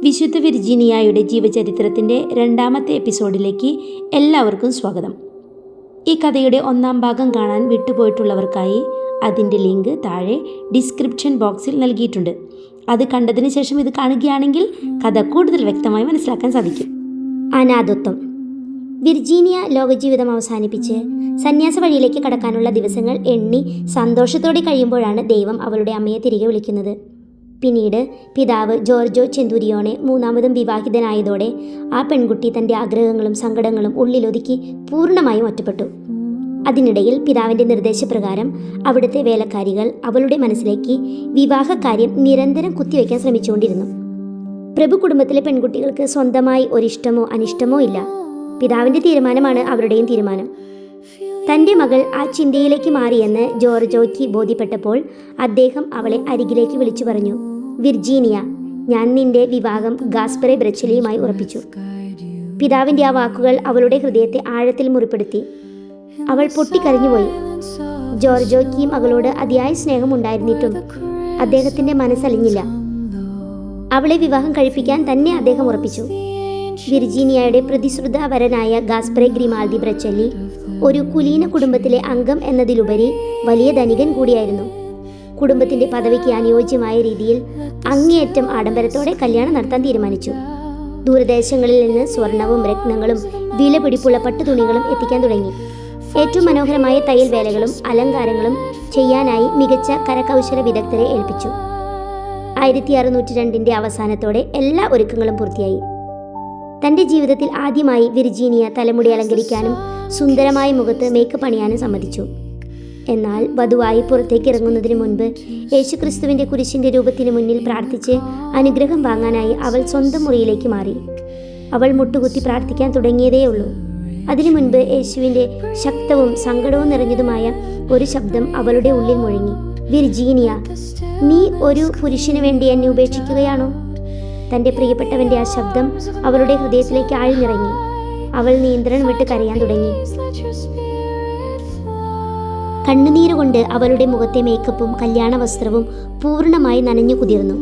വിശുദ്ധ വിർജീനിയയുടെ ജീവചരിത്രത്തിൻ്റെ 2ാമത്തെ എപ്പിസോഡിലേക്ക് എല്ലാവർക്കും സ്വാഗതം. ഈ കഥയുടെ 1ാം ഭാഗം കാണാൻ വിട്ടുപോയിട്ടുള്ളവർക്കായി അതിൻ്റെ ലിങ്ക് താഴെ ഡിസ്ക്രിപ്ഷൻ ബോക്സിൽ നൽകിയിട്ടുണ്ട്. അത് കണ്ടതിന് ശേഷം ഇത് കാണുകയാണെങ്കിൽ കഥ കൂടുതൽ വ്യക്തമായി മനസ്സിലാക്കാൻ സാധിക്കും. അനാഥത്വം. വിർജീനിയ ലോകജീവിതം അവസാനിപ്പിച്ച് സന്യാസ വഴിയിലേക്ക് കടക്കാനുള്ള ദിവസങ്ങൾ എണ്ണി സന്തോഷത്തോടെ കഴിയുമ്പോഴാണ് ദൈവം അവളുടെ അമ്മയെ തിരികെ വിളിക്കുന്നത്. പിന്നീട് പിതാവ് ജോർജോ ചെന്തൂരിയോണെ 3ാമതും വിവാഹിതനായതോടെ ആ പെൺകുട്ടി തൻ്റെ ആഗ്രഹങ്ങളും സങ്കടങ്ങളും ഉള്ളിലൊതുക്കി പൂർണ്ണമായും ഒറ്റപ്പെട്ടു. അതിനിടയിൽ പിതാവിൻ്റെ നിർദ്ദേശപ്രകാരം അവിടുത്തെ വേലക്കാരികൾ അവളുടെ മനസ്സിലേക്ക് വിവാഹകാര്യം നിരന്തരം കുത്തിവെക്കാൻ ശ്രമിച്ചുകൊണ്ടിരുന്നു. പ്രഭു കുടുംബത്തിലെ പെൺകുട്ടികൾക്ക് സ്വന്തമായി ഒരിഷ്ടമോ അനിഷ്ടമോ ഇല്ല. പിതാവിൻ്റെ തീരുമാനമാണ് അവരുടെയും തീരുമാനം. തൻ്റെ മകൾ ആ ചിന്തയിലേക്ക് മാറിയെന്ന് ജോർജോയ്ക്ക് ബോധ്യപ്പെട്ടപ്പോൾ അദ്ദേഹം അവളെ അരികിലേക്ക് വിളിച്ചു പറഞ്ഞു, വിർജീനിയ, ഞാൻ നിന്റെ വിവാഹം ഗാസ്പറെ ബ്രച്ചലിയുമായി ഉറപ്പിച്ചു. പിതാവിൻ്റെ ആ വാക്കുകൾ അവളുടെ ഹൃദയത്തെ ആഴത്തിൽ മുറിപ്പെടുത്തി. അവൾ പൊട്ടിക്കരഞ്ഞുപോയി. ജോർജോയ്ക്ക് മകളോട് അതിയായ സ്നേഹമുണ്ടായിരുന്നിട്ടും അദ്ദേഹത്തിൻ്റെ മനസ്സലിഞ്ഞില്ല. അവളെ വിവാഹം കഴിപ്പിക്കാൻ തന്നെ അദ്ദേഹം ഉറപ്പിച്ചു. വിർജീനിയയുടെ പ്രതിശ്രുത വരനായ ഗാസ്പറെ ഗ്രിമാൽദി ബ്രച്ചല്ലി ഒരു കുലീന കുടുംബത്തിലെ അംഗം എന്നതിലുപരി വലിയ ധനികൻ കൂടിയായിരുന്നു. കുടുംബത്തിൻ്റെ പദവിക്ക് അനുയോജ്യമായ രീതിയിൽ അങ്ങേയറ്റം ആഡംബരത്തോടെ കല്യാണം നടത്താൻ തീരുമാനിച്ചു. ദൂരദേശങ്ങളിൽ നിന്ന് സ്വർണവും രത്നങ്ങളും വില പിടിപ്പുള്ള പട്ടുതുണികളും എത്തിക്കാൻ തുടങ്ങി. ഏറ്റവും മനോഹരമായ തയ്യൽ വേലകളും അലങ്കാരങ്ങളും ചെയ്യാനായി മികച്ച കരകൗശല വിദഗ്ധരെ ഏൽപ്പിച്ചു. 1602 അവസാനത്തോടെ എല്ലാ ഒരുക്കങ്ങളും പൂർത്തിയായി. തൻ്റെ ജീവിതത്തിൽ ആദ്യമായി വിർജീനിയ തലമുടി അലങ്കരിക്കാനും സുന്ദരമായ മുഖത്ത് മേക്കപ്പ് അണിയാനും സമ്മതിച്ചു. എന്നാൽ വധുവായി പുറത്തേക്ക് ഇറങ്ങുന്നതിന് മുൻപ് യേശുക്രിസ്തുവിൻ്റെ കുരിശിൻ്റെ രൂപത്തിന് മുന്നിൽ പ്രാർത്ഥിച്ച് അനുഗ്രഹം വാങ്ങാനായി അവൾ സ്വന്തം മുറിയിലേക്ക് മാറി. അവൾ മുട്ടുകുത്തി പ്രാർത്ഥിക്കാൻ തുടങ്ങിയതേയുള്ളൂ. അതിനു മുൻപ് യേശുവിൻ്റെ ശക്തവും സങ്കടവും നിറഞ്ഞതുമായ ഒരു ശബ്ദം അവളുടെ ഉള്ളിൽ മുഴങ്ങി, വിർജീനിയ, നീ ഒരു പുരുഷന് വേണ്ടി എന്നെ ഉപേക്ഷിക്കുകയാണോ? തൻ്റെ പ്രിയപ്പെട്ടവൻ്റെ ആ ശബ്ദം അവളുടെ ഹൃദയത്തിലേക്ക് ആഴ്ന്നിറങ്ങി. അവൾ നിയന്ത്രണം വിട്ട് കരയാൻ തുടങ്ങി. കണ്ണുനീരുകൊണ്ട് അവളുടെ മുഖത്തെ മേക്കപ്പും കല്യാണ വസ്ത്രവും പൂർണ്ണമായി നനഞ്ഞു കുതിർന്നു.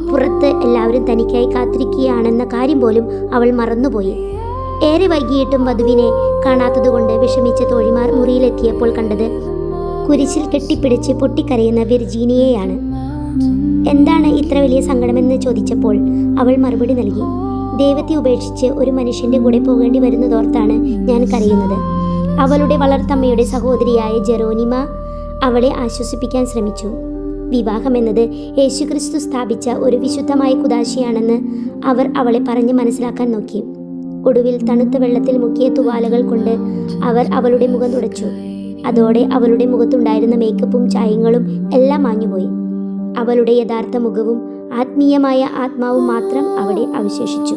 പുറത്ത് എല്ലാവരും തനിക്കായി കാത്തിരിക്കുകയാണെന്ന കാര്യം പോലും അവൾ മറന്നുപോയി. ഏറെ വൈകിയിട്ടും വധുവിനെ കാണാത്തതുകൊണ്ട് വിഷമിച്ച തോഴിമാർ മുറിയിലെത്തിയപ്പോൾ കണ്ടത് കുരിശിൽ കെട്ടിപ്പിടിച്ച് പൊട്ടിക്കരയുന്ന വിർജീനിയയാണ്. എന്താണ് ഇത്ര വലിയ സങ്കടമെന്ന് ചോദിച്ചപ്പോൾ അവൾ മറുപടി നൽകി, ദൈവത്തെ ഉപേക്ഷിച്ച് ഒരു മനുഷ്യൻ്റെ കൂടെ പോകേണ്ടി വരുന്നതോർത്താണ് ഞാൻ കരയുന്നത്. അവളുടെ വളർത്തമ്മയുടെ സഹോദരിയായ ജെറോനിമ അവളെ ആശ്വസിപ്പിക്കാൻ ശ്രമിച്ചു. വിവാഹം എന്നത് യേശുക്രിസ്തു സ്ഥാപിച്ച ഒരു വിശുദ്ധമായ കുദാശയാണെന്ന് അവർ അവളെ പറഞ്ഞ് മനസ്സിലാക്കാൻ നോക്കി. ഒടുവിൽ തണുത്ത വെള്ളത്തിൽ മുക്കിയ തുവാലകൾ കൊണ്ട് അവർ അവളുടെ മുഖം തുടച്ചു. അതോടെ അവളുടെ മുഖത്തുണ്ടായിരുന്ന മേക്കപ്പും ചായങ്ങളും എല്ലാം മാഞ്ഞുപോയി. അവളുടെ യഥാർത്ഥ മുഖവും ആത്മീയമായ ആത്മാവും മാത്രം അവിടെ അവശേഷിച്ചു.